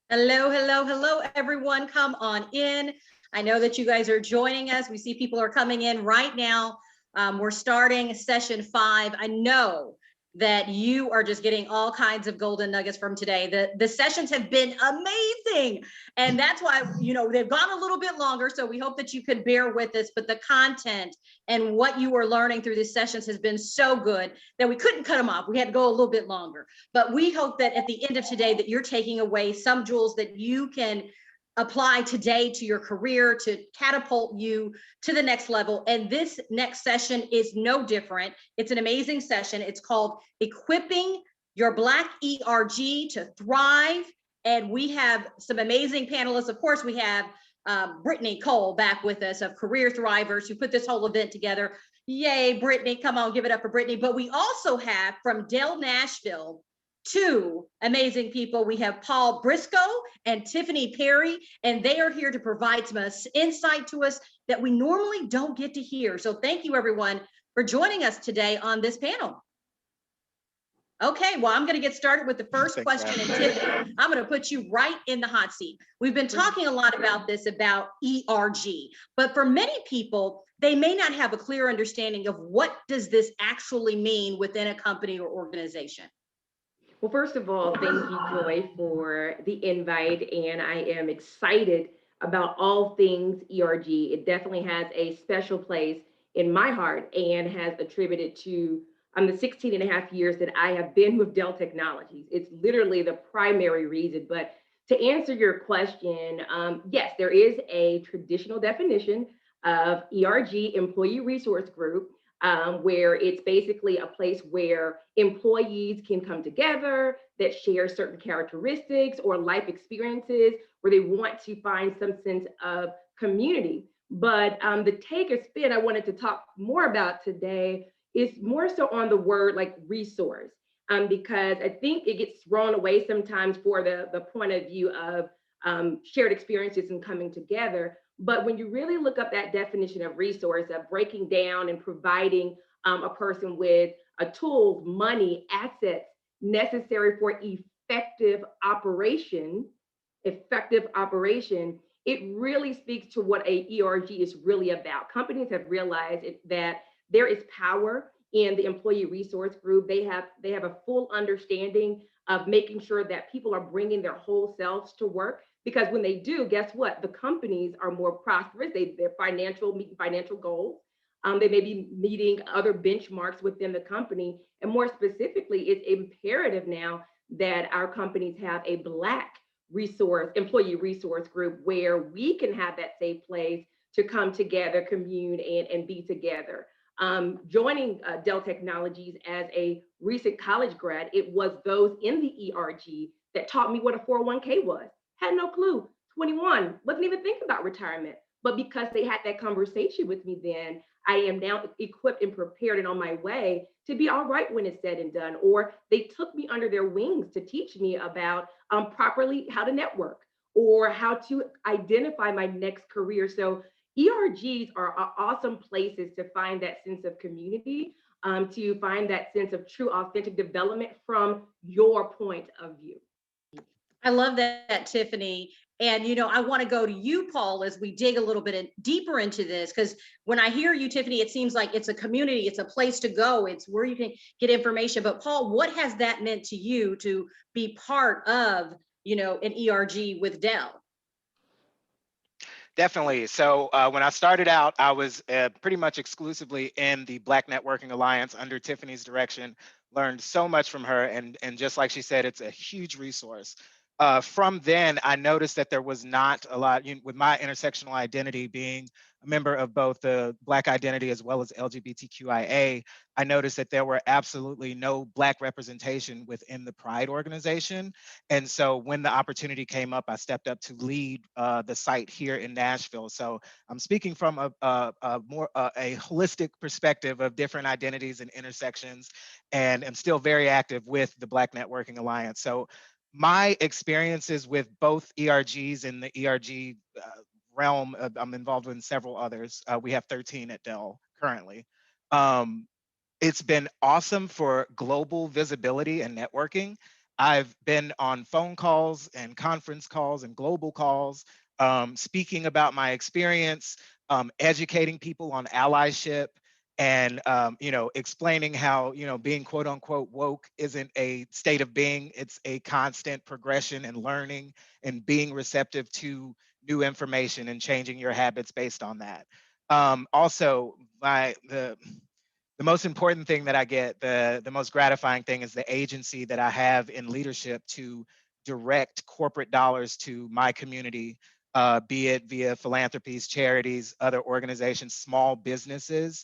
Hello, hello, hello, everyone. Come on in. I know that you guys are joining us. We see people are coming in right now. We're starting session 5. I know that you are just getting all kinds of golden nuggets from today. The sessions have been amazing. And that's why, they've gone a little bit longer. So we hope that you could bear with us. But the content and what you are learning through these sessions has been so good that we couldn't cut them off. We had to go a little bit longer. But we hope that at the end of today that you're taking away some jewels that you can apply today to your career to catapult you to the next level. And this next session is no different. It's an amazing session. It's called Equipping Your Black ERG to Thrive. And we have some amazing panelists. Of course, we have Brittany Cole back with us of Career Thrivers who put this whole event together. Yay, Brittany, come on, give it up for Brittany. But we also have from Dell Nashville, 2 amazing people. We have Paul Briscoe and Tiffany Perry, and they are here to provide some insight to us that we normally don't get to hear. So thank you, everyone, for joining us today on this panel. Okay, well, I'm going to get started with the first question. And Tiffany, I'm going to put you right in the hot seat. We've been talking a lot about this, about ERG, but for many people, they may not have a clear understanding of what does this actually mean within a company or organization. Well, first of all, thank you, Joy, for the invite, and I am excited about all things ERG. It definitely has a special place in my heart and has attributed to the 16 and a half years that I have been with Dell Technologies. It's literally the primary reason. But to answer your question, yes, there is a traditional definition of ERG, Employee Resource Group, where it's basically a place where employees can come together that share certain characteristics or life experiences where they want to find some sense of community. But the take or spin I wanted to talk more about today is more so on the word like resource, because I think it gets thrown away sometimes for the point of view of shared experiences and coming together. But when you really look up that definition of resource, of breaking down and providing a person with tools, money, assets necessary for effective operation, it really speaks to what a ERG is really about. Companies have realized that there is power in the employee resource group. They have a full understanding of making sure that people are bringing their whole selves to work, because when they do, guess what? The companies are more prosperous. They're meeting financial goals. They may be meeting other benchmarks within the company. And more specifically, it's imperative now that our companies have a Black employee resource group where we can have that safe place to come together, commune, and be together. Joining Dell Technologies as a recent college grad, it was those in the ERG that taught me what a 401k was. Had no clue. 21, wasn't even thinking about retirement. But because they had that conversation with me then, I am now equipped and prepared and on my way to be all right when it's said and done. Or they took me under their wings to teach me about properly how to network or how to identify my next career. So ERGs are awesome places to find that sense of community, to find that sense of true, authentic development from your point of view. I love that, Tiffany. And, I want to go to you, Paul, as we dig a little bit deeper into this, because when I hear you, Tiffany, it seems like it's a community, it's a place to go, it's where you can get information. But Paul, what has that meant to you to be part of, an ERG with Dell? Definitely. So when I started out, I was pretty much exclusively in the Black Networking Alliance under Tiffany's direction. Learned so much from her, and just like she said, it's a huge resource. From then, I noticed that there was not a lot, with my intersectional identity being a member of both the Black identity as well as LGBTQIA, I noticed that there were absolutely no Black representation within the Pride organization. And so when the opportunity came up, I stepped up to lead the site here in Nashville. So I'm speaking from a more a holistic perspective of different identities and intersections, and I'm still very active with the Black Networking Alliance. So my experiences with both ERGs and the ERG realm, I'm involved in several others. We have 13 at Dell currently. It's been awesome for global visibility and networking. I've been on phone calls and conference calls and global calls, speaking about my experience, educating people on allyship, and explaining how being quote unquote woke isn't a state of being. It's a constant progression and learning and being receptive to new information and changing your habits based on that. Also, the most important thing that I get, the most gratifying thing, is the agency that I have in leadership to direct corporate dollars to my community, be it via philanthropies, charities, other organizations, small businesses,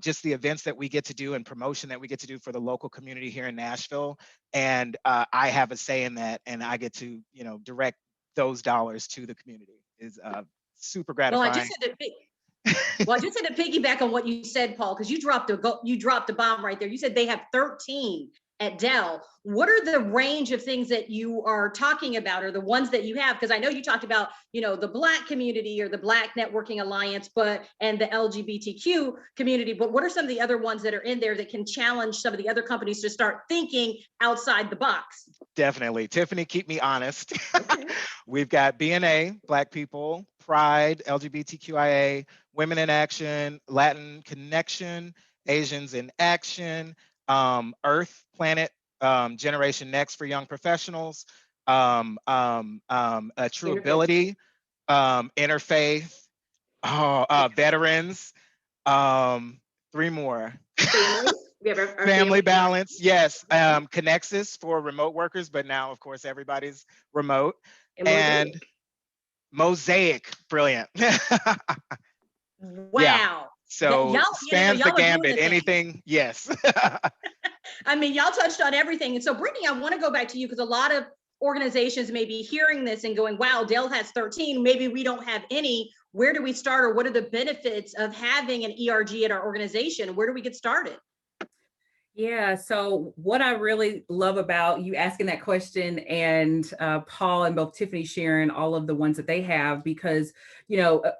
just the events that we get to do and promotion that we get to do for the local community here in Nashville. And I have a say in that, and I get to, direct those dollars to the community. Is super Well, I gratifying. just had to well, I just had to piggyback on what you said, Paul, because you dropped a bomb right there. You said they have 13 at Dell. What are the range of things that you are talking about, or the ones that you have? Because I know you talked about, the Black community or the Black Networking Alliance, and the LGBTQ community. But what are some of the other ones that are in there that can challenge some of the other companies to start thinking outside the box? Definitely. Tiffany, keep me honest. Okay. We've got BNA, Black People, Pride, LGBTQIA, Women in Action, Latin Connection, Asians in Action, Earth, Planet, Generation Next for Young Professionals, True Interfaith. Ability, Interfaith, Veterans, three more. Family. We have our Family balance, yes. Connexus for remote workers, but now, of course, everybody's remote. And Mosaic, brilliant. Wow. Yeah. So spans the y'all are doing gambit. the thing. Anything, yes. I mean, y'all touched on everything. And so, Brittany, I want to go back to you, because a lot of organizations may be hearing this and going, wow, Dell has 13, maybe we don't have any. Where do we start, or what are the benefits of having an ERG at our organization? Where do we get started? Yeah, so what I really love about you asking that question, and Paul and both Tiffany sharing all of the ones that they have, because,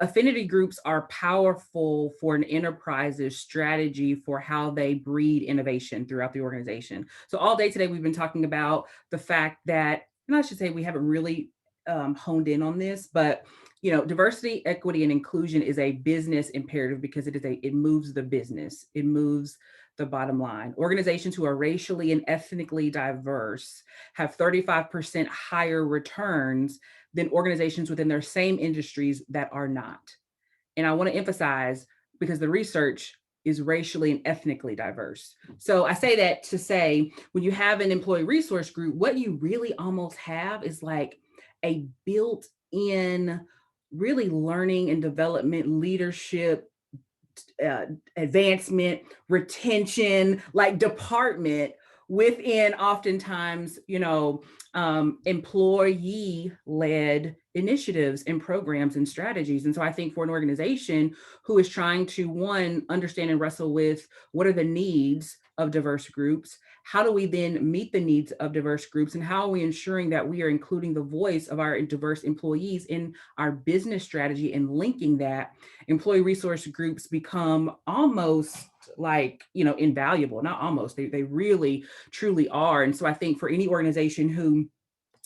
affinity groups are powerful for an enterprise's strategy for how they breed innovation throughout the organization. So all day today, we've been talking about the fact that, and I should say we haven't really honed in on this, but diversity, equity, and inclusion is a business imperative, because it moves the business. It moves the bottom line. Organizations who are racially and ethnically diverse have 35% higher returns than organizations within their same industries that are not. And I want to emphasize, because the research is racially and ethnically diverse. So I say that to say, when you have an employee resource group, what you really almost have is like a built-in really learning and development, leadership, advancement, retention, like department within oftentimes, employee-led initiatives and programs and strategies. And so I think for an organization who is trying to, one, understand and wrestle with what are the needs of diverse groups, how do we then meet the needs of diverse groups, and how are we ensuring that we are including the voice of our diverse employees in our business strategy, and linking that, employee resource groups become almost like, invaluable. Not almost, they really truly are. And so I think for any organization who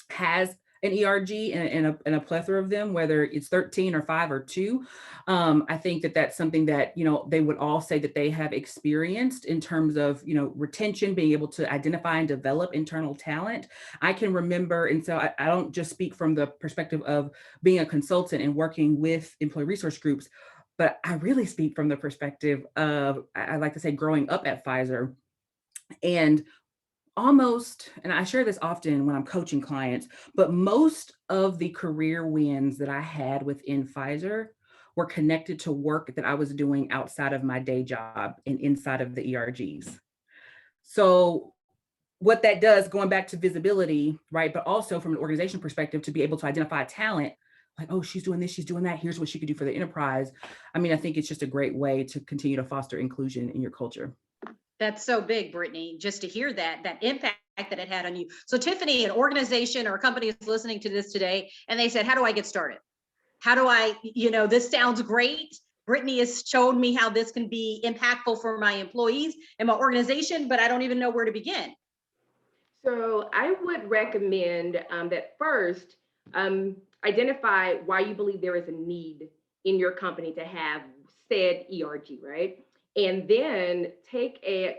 has an ERG and a plethora of them, whether it's 13 or 5 or 2, I think that that's something that, they would all say that they have experienced in terms of, retention, being able to identify and develop internal talent. I can remember, and so I don't just speak from the perspective of being a consultant and working with employee resource groups, but I really speak from the perspective of, I like to say, growing up at Pfizer. And almost, and I share this often when I'm coaching clients, but most of the career wins that I had within Pfizer were connected to work that I was doing outside of my day job and inside of the ERGs. So what that does, going back to visibility, right, but also from an organization perspective, to be able to identify talent, like, oh, she's doing this, she's doing that, here's what she could do for the enterprise. I mean, I think it's just a great way to continue to foster inclusion in your culture. That's so big, Brittany, just to hear that impact that it had on you. So Tiffany, an organization or a company is listening to this today, and they said, how do I get started? How do I, this sounds great. Brittany has shown me how this can be impactful for my employees and my organization, but I don't even know where to begin. So I would recommend that first, identify why you believe there is a need in your company to have said ERG, right? And then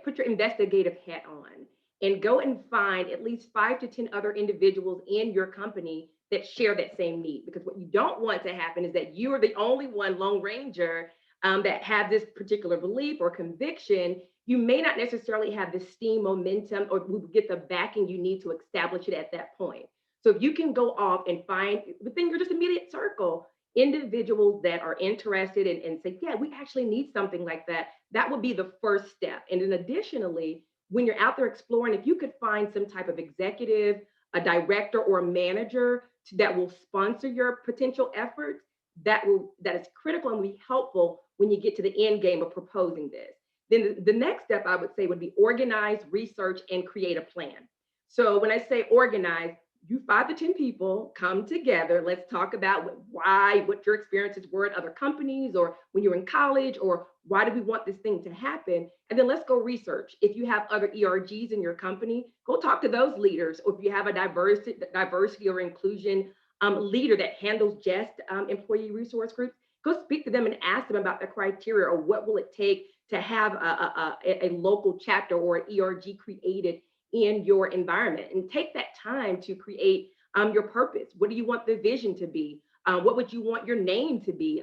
put your investigative hat on and go and find at least 5 to 10 other individuals in your company that share that same need. Because what you don't want to happen is that you are the only one Lone Ranger that have this particular belief or conviction. You may not necessarily have the steam momentum or get the backing you need to establish it at that point. So if you can go off and find within your just immediate circle individuals that are interested and say, yeah, we actually need something like that, that would be the first step. And then additionally, when you're out there exploring, if you could find some type of executive, a director or a manager that will sponsor your potential efforts, that is critical and will be helpful when you get to the end game of proposing this. Then the next step I would say would be organize, research, and create a plan. So when I say organize, you 5 to 10 people come together. Let's talk about what your experiences were at other companies or when you were in college, or why do we want this thing to happen? And then let's go research. If you have other ERGs in your company, go talk to those leaders. Or if you have a diversity or inclusion leader that handles just employee resource groups, go speak to them and ask them about the criteria or what will it take to have a local chapter or an ERG created in your environment, and take that time to create your purpose. What do you want the vision to be? What would you want your name to be?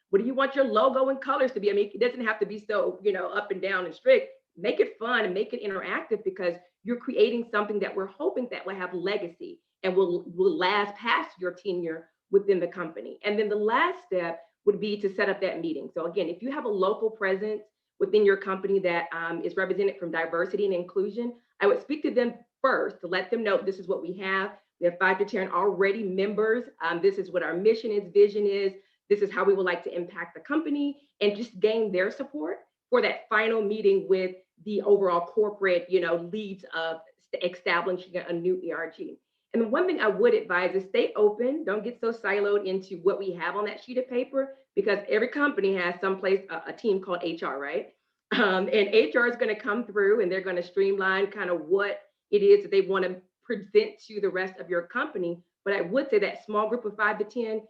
What do you want your logo and colors to be? I mean, it doesn't have to be so, up and down and strict. Make it fun and make it interactive, because you're creating something that we're hoping that will have legacy and will last past your tenure within the company. And then the last step would be to set up that meeting. So again, if you have a local presence within your company that is represented from diversity and inclusion, I would speak to them first to let them know this is what we have. We have 5 to 10 already members. This is what our mission is, vision is. This is how we would like to impact the company, and just gain their support for that final meeting with the overall corporate, leads of establishing a new ERG. And the one thing I would advise is stay open. Don't get so siloed into what we have on that sheet of paper, because every company has someplace a team called HR, right? And HR is going to come through and they're going to streamline kind of what it is that they want to present to the rest of your company. But I would say that small group of 5 to 10,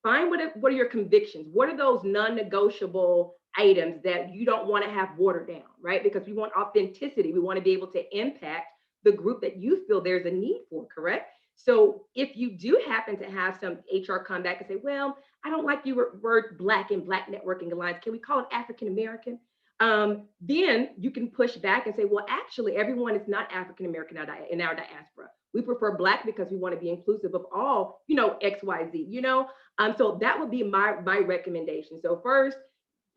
find what are your convictions? What are those non-negotiable items that you don't want to have watered down, right? Because we want authenticity. We want to be able to impact the group that you feel there's a need for, correct? So if you do happen to have some HR come back and say, well, I don't like your word Black in Black Networking Alliance, can we call it African American? Then you can push back and say, well, actually, everyone is not African American in our diaspora. We prefer Black because we want to be inclusive of all, X, Y, Z, So that would be my recommendation. So first,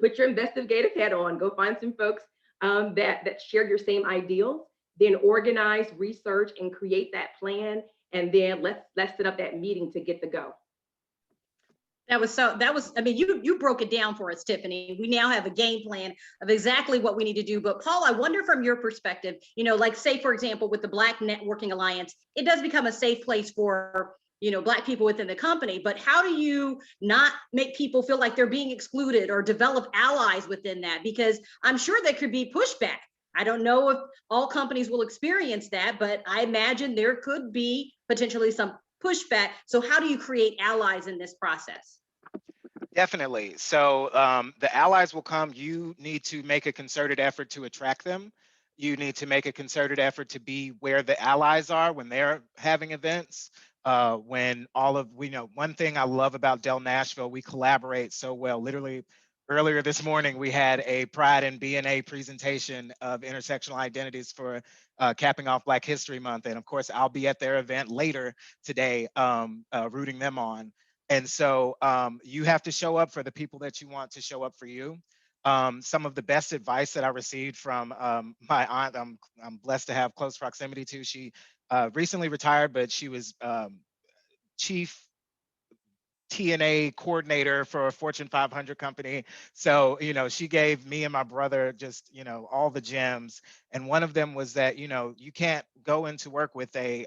put your investigative hat on, go find some folks that share your same ideals, then organize, research, and create that plan. And then let's set up that meeting to get the go. I mean, you broke it down for us, Tiffany. We now have a game plan of exactly what we need to do. But Paul, I wonder from your perspective, like say, for example, with the Black Networking Alliance, it does become a safe place for, Black people within the company, but how do you not make people feel like they're being excluded or develop allies within that? Because I'm sure there could be pushback. I don't know if all companies will experience that, but I imagine there could be potentially some pushback. So how do you create allies in this process? Definitely. So the allies will come. You need to make a concerted effort to attract them. You need to make a concerted effort to be where the allies are when they're having events. One thing I love about Dell Nashville, we collaborate so well. Literally earlier this morning, we had a Pride in BNA presentation of intersectional identities for capping off Black History Month. And of course, I'll be at their event later today, rooting them on. And so you have to show up for the people that you want to show up for you. Some of the best advice that I received from my aunt, I'm blessed to have close proximity to. She recently retired, but she was chief TNA coordinator for a Fortune 500 company. So, she gave me and my brother just, all the gems. And one of them was that, you can't go into work with a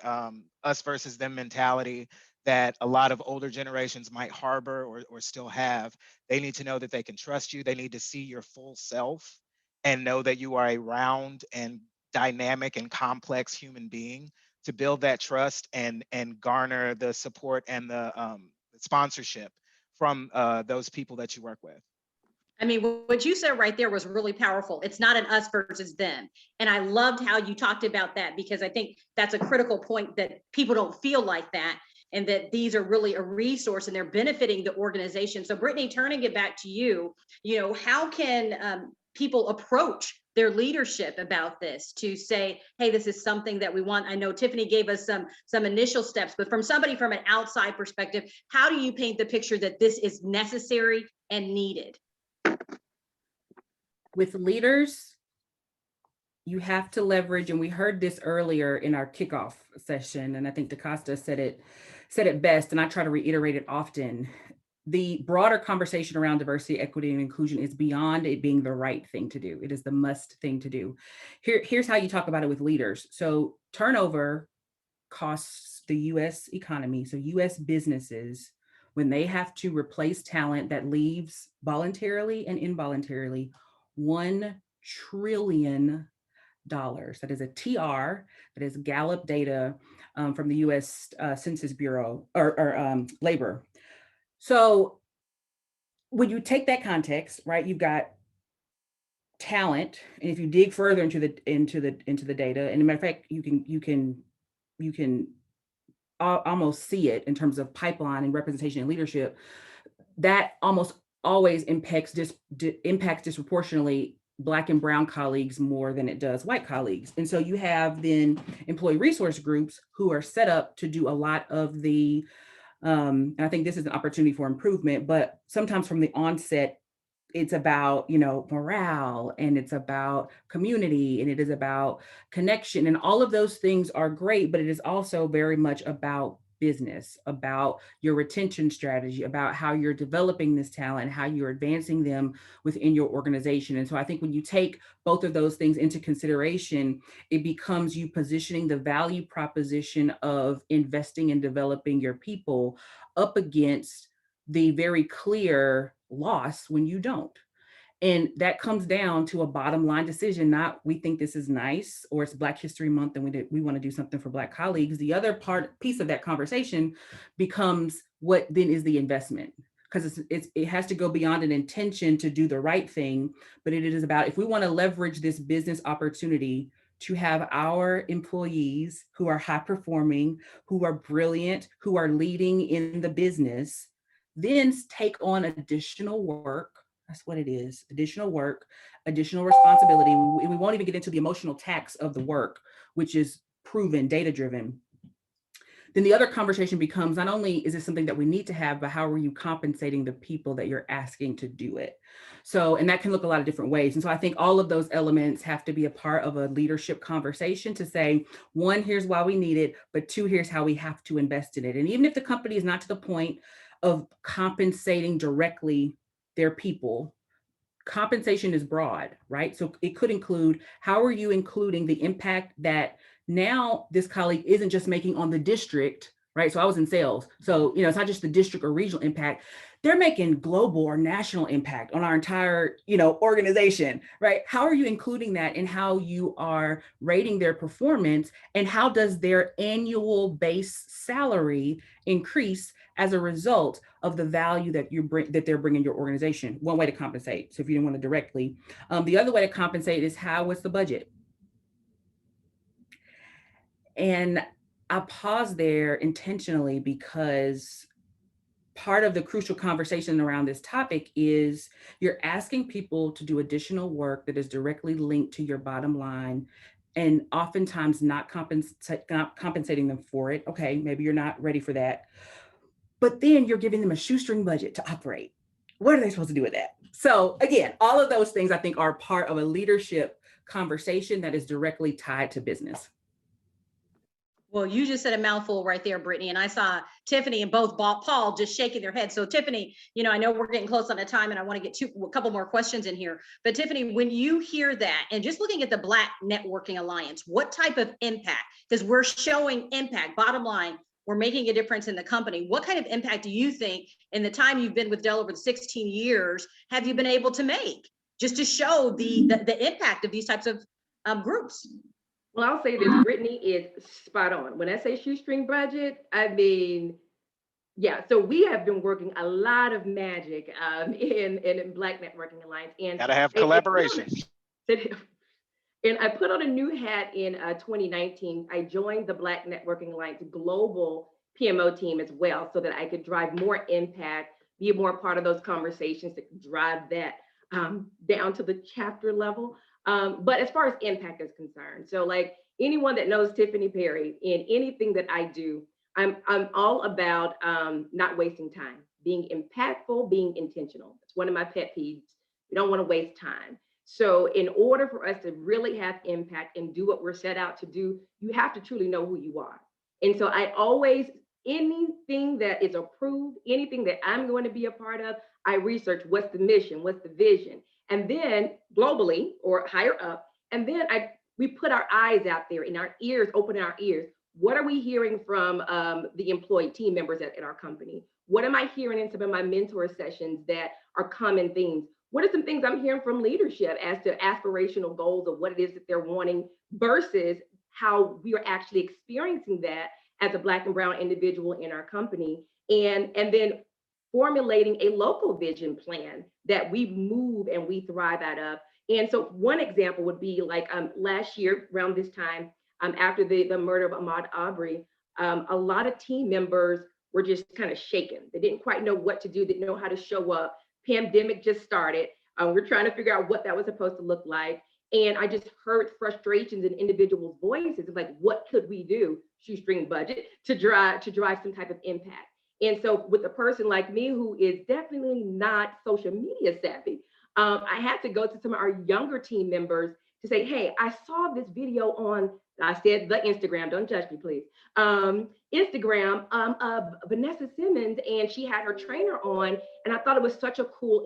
us versus them mentality that a lot of older generations might harbor or still have. They need to know that they can trust you. They need to see your full self and know that you are a round and dynamic and complex human being to build that trust and garner the support and the sponsorship from those people that you work with. I mean, what you said right there was really powerful. It's not an us versus them. And I loved how you talked about that, because I think that's a critical point, that people don't feel like that, and that these are really a resource and they're benefiting the organization. So Brittany, turning it back to you, how can people approach their leadership about this to say, hey, this is something that we want? I know Tiffany gave us some initial steps, but from somebody from an outside perspective, how do you paint the picture that this is necessary and needed? With leaders, you have to leverage, and we heard this earlier in our kickoff session, and I think DaCosta said it best, and I try to reiterate it often. The broader conversation around diversity, equity, and inclusion is beyond it being the right thing to do. It is the must thing to do. Here's how you talk about it with leaders. So turnover costs the US economy, so US businesses, when they have to replace talent that leaves voluntarily and involuntarily, $1 trillion. That is a TR, that is Gallup data from the US Census Bureau or labor. So when you take that context, right, you've got talent, and if you dig further into the data, and as a matter of fact, you can almost see it in terms of pipeline and representation and leadership, that almost always impacts disproportionately Black and brown colleagues more than it does white colleagues. And so you have then employee resource groups who are set up to do a lot of the, and I think this is an opportunity for improvement, but sometimes from the onset, it's about, morale, and it's about community, and it is about connection, and all of those things are great, but it is also very much about business, about your retention strategy, about how you're developing this talent, how you're advancing them within your organization. And so I think when you take both of those things into consideration, it becomes you positioning the value proposition of investing and developing your people up against the very clear loss when you don't. And that comes down to a bottom line decision, not we think this is nice, or it's Black History Month and we want to do something for Black colleagues. The other piece of that conversation becomes what then is the investment, because it has to go beyond an intention to do the right thing, but it is about, if we want to leverage this business opportunity to have our employees who are high performing, who are brilliant, who are leading in the business, then take on additional work. That's what it is. Additional work, additional responsibility. And we won't even get into the emotional tax of the work, which is proven, data-driven. Then the other conversation becomes, not only is this something that we need to have, but how are you compensating the people that you're asking to do it? So, and that can look a lot of different ways. And so I think all of those elements have to be a part of a leadership conversation to say, one, here's why we need it, but two, here's how we have to invest in it. And even if the company is not to the point of compensating directly their people, compensation is broad, right? So it could include, how are you including the impact that now this colleague isn't just making on the district, right? So I was in sales. So, it's not just the district or regional impact. They're making global or national impact on our entire, organization, right? How are you including that in how you are rating their performance, and how does their annual base salary increase as a result of the value that they're bringing your organization? One way to compensate. So if you didn't want to directly, the other way to compensate is what's the budget? And I pause there intentionally, because part of the crucial conversation around this topic is you're asking people to do additional work that is directly linked to your bottom line, and oftentimes not compensating them for it. Okay, maybe you're not ready for that. But then you're giving them a shoestring budget to operate. What are they supposed to do with that? So again, all of those things I think are part of a leadership conversation that is directly tied to business. Well, you just said a mouthful right there, Brittany, and I saw Tiffany and both Paul just shaking their heads. So Tiffany, I know we're getting close on the time, and I want to get a couple more questions in here. But Tiffany, when you hear that, and just looking at the Black Networking Alliance, what type of impact? Because we're showing impact, bottom line, we're making a difference in the company. What kind of impact do you think, in the time you've been with Dell over the 16 years, have you been able to make, just to show the impact of these types of groups? Well, I'll say this, Brittany is spot on. When I say shoestring budget, I mean, yeah, so we have been working a lot of magic in Black Networking Alliance. And Gotta have I put on collaboration. and I put on a new hat in 2019. I joined the Black Networking Alliance global PMO team as well, so that I could drive more impact, be more part of those conversations to drive that down to the chapter level. But as far as impact is concerned, so like anyone that knows Tiffany Perry, in anything that I do, I'm all about not wasting time, being impactful, being intentional. It's one of my pet peeves. We don't want to waste time. So in order for us to really have impact and do what we're set out to do, you have to truly know who you are. And so I always, anything that is approved, anything that I'm going to be a part of, I research what's the mission, what's the vision, and then globally or higher up, and then we put our eyes out there and our ears, open our ears. What are we hearing from the employee team members at our company? What am I hearing in some of my mentor sessions that are common themes? What are some things I'm hearing from leadership as to aspirational goals of what it is that they're wanting versus how we are actually experiencing that as a Black and brown individual in our company? And then formulating a local vision plan that we move and we thrive out of. And so one example would be like last year around this time, after the murder of Ahmaud Arbery, a lot of team members were just kind of shaken. They didn't quite know what to do, didn't know how to show up. Pandemic just started. We're trying to figure out what that was supposed to look like. And I just heard frustrations in individuals' voices of like, what could we do, shoestring budget, to drive some type of impact. And so with a person like me, who is definitely not social media savvy, I had to go to some of our younger team members to say, hey, I saw this video on, I said the Instagram, don't judge me, please. Instagram of Vanessa Simmons, and she had her trainer on, and I thought it was such a cool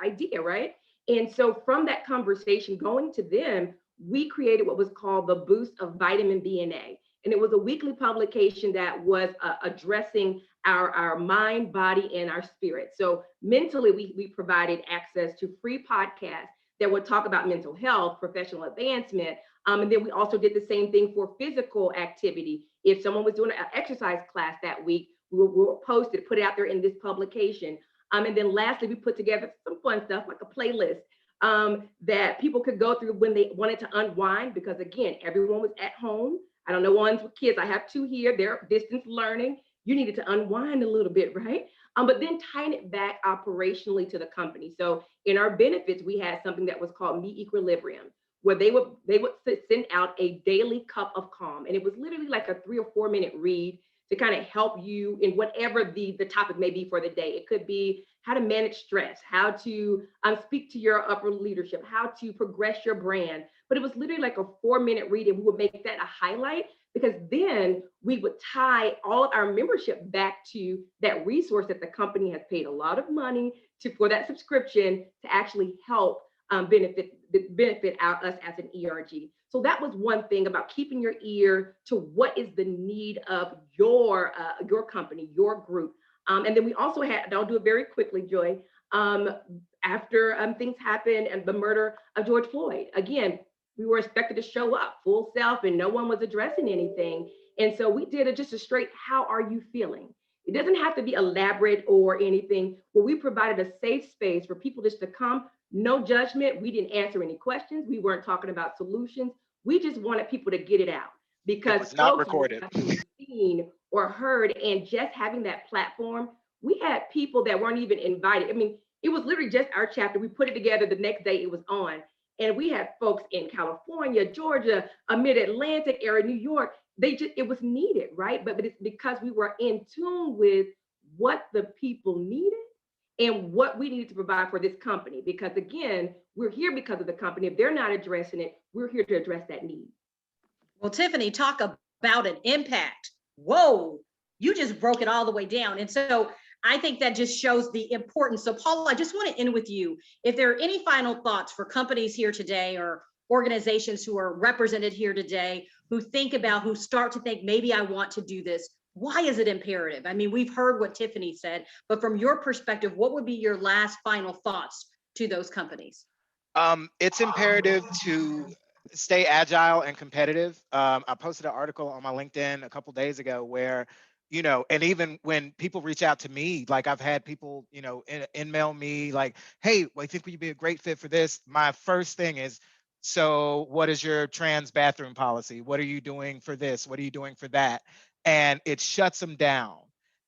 idea, right? And so from that conversation going to them, we created what was called the Boost of Vitamin B and A. And it was a weekly publication that was addressing our mind, body, and our spirit. So mentally, we provided access to free podcasts that would talk about mental health, professional advancement. And then we also did the same thing for physical activity. If someone was doing an exercise class that week, we'll post it, put it out there in this publication. And then lastly, we put together some fun stuff like a playlist that people could go through when they wanted to unwind, because again, everyone was at home. I don't know ones with kids. I have 2 here, they're distance learning. You needed to unwind a little bit, right? But then tying it back operationally to the company. So in our benefits, we had something that was called Me Equilibrium, where they would send out a daily cup of calm. And it was literally like a 3 or 4 minute read to kind of help you in whatever the topic may be for the day. It could be how to manage stress, how to speak to your upper leadership, how to progress your brand. But it was literally like a 4 minute read, and we would make that a highlight, because then we would tie all of our membership back to that resource that the company has paid a lot of money for that subscription to actually help benefit us as an ERG. So that was one thing about keeping your ear to what is the need of your company, your group. And then we also had, I'll do it very quickly, Joy, after things happened and the murder of George Floyd, again, we were expected to show up full self and no one was addressing anything. And so we did just a straight, how are you feeling? It doesn't have to be elaborate or anything. Well, we provided a safe space for people just to come, no judgment. We didn't answer any questions. We weren't talking about solutions. We just wanted people to get it out, because It was not recorded. Seen or heard, and just having that platform, we had people that weren't even invited. I mean, it was literally just our chapter. We put it together the next day it was on. And we had folks in California, Georgia, mid-Atlantic area, New York. It was needed, right? But it's because we were in tune with what the people needed and what we needed to provide for this company. Because again, we're here because of the company. If they're not addressing it, we're here to address that need. Well, Tiffany, talk about an impact. Whoa, you just broke it all the way down. And so I think that just shows the importance. So Paula, I just want to end with you. If there are any final thoughts for companies here today or organizations who are represented here today, who start to think, maybe I want to do this, why is it imperative? I mean, we've heard what Tiffany said, but from your perspective, what would be your last final thoughts to those companies? It's imperative stay agile and competitive. I posted an article on my LinkedIn a couple days ago where, you know, and even when people reach out to me, like I've had people, you know, email me like, hey, well, I think you'd be a great fit for this. My first thing is, so what is your trans bathroom policy? What are you doing for this? What are you doing for that? And it shuts them down.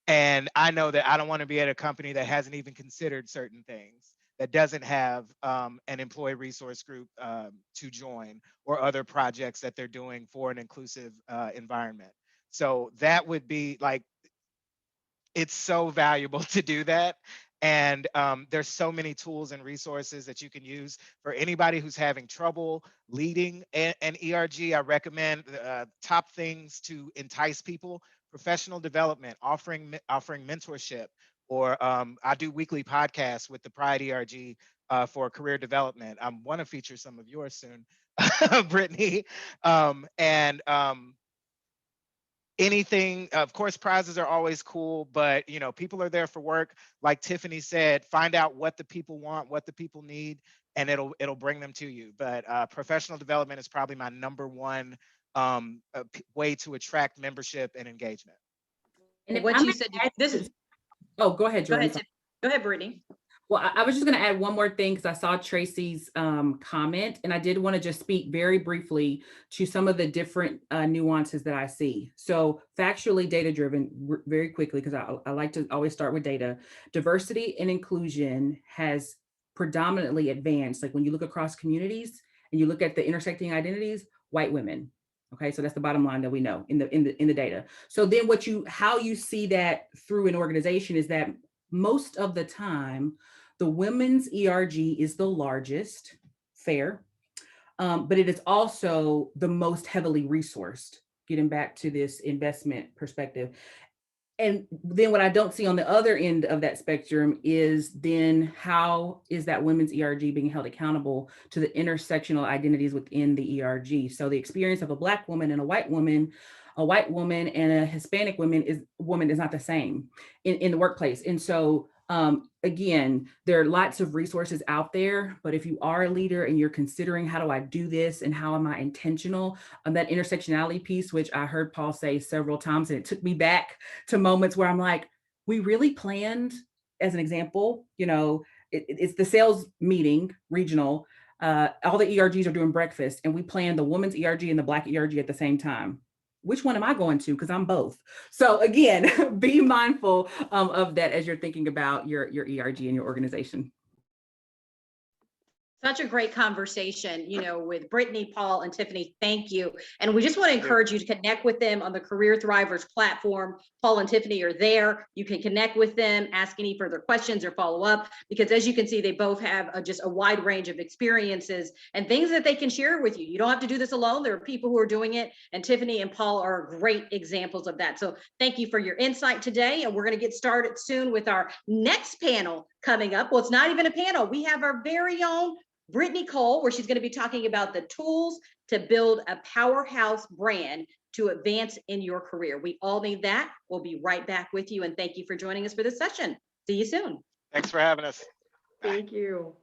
And I know that I don't want to be at a company that hasn't even considered certain things, that doesn't have an employee resource group to join, or other projects that they're doing for an inclusive environment. So that would be like, it's so valuable to do that. And there's so many tools and resources that you can use for anybody who's having trouble leading an ERG. I recommend top things to entice people: professional development, offering mentorship, or I do weekly podcasts with the Pride ERG for career development. I want to feature some of yours soon, Brittany. And anything, of course, prizes are always cool, but you know, people are there for work. Like Tiffany said, find out what the people want, what the people need, and it'll bring them to you. But professional development is probably my number one way to attract membership and engagement. And if What I'm you said, this is, oh, go ahead, go Joy. ahead, go ahead, Brittany. Well, I was just going to add one more thing, because I saw Tracy's comment, and I did want to just speak very briefly to some of the different nuances that I see. So factually data-driven, very quickly, because I like to always start with data. Diversity and inclusion has predominantly advanced. Like when you look across communities and you look at the intersecting identities, white women. Okay, so that's the bottom line that we know in the data. So then how you see that through an organization is that most of the time, the women's ERG is the largest, fair, but it is also the most heavily resourced, getting back to this investment perspective. And then what I don't see on the other end of that spectrum is then how is that women's ERG being held accountable to the intersectional identities within the ERG? So the experience of a Black woman and a white woman and a Hispanic woman is not the same in the workplace. And so again, there are lots of resources out there, but if you are a leader and you're considering, how do I do this and how am I intentional on that intersectionality piece, which I heard Paul say several times, and it took me back to moments where I'm like, we really planned, as an example, you know, it's the sales meeting, regional, all the ERGs are doing breakfast, and we planned the women's ERG and the Black ERG at the same time. Which one am I going to? Because I'm both. So again, be mindful of that as you're thinking about your ERG and your organization. Such a great conversation, you know, with Brittany, Paul, and Tiffany. Thank you. And we just want to encourage you to connect with them on the Career Thrivers platform. Paul and Tiffany are there. You can connect with them, ask any further questions or follow up, because as you can see, they both have just a wide range of experiences and things that they can share with you. You don't have to do this alone. There are people who are doing it, and Tiffany and Paul are great examples of that. So thank you for your insight today. And we're going to get started soon with our next panel coming up. Well, it's not even a panel. We have our very own Brittany Cole, where she's going to be talking about the tools to build a powerhouse brand to advance in your career. We all need that. We'll be right back with you. And thank you for joining us for this session. See you soon. Thanks for having us. Thank you.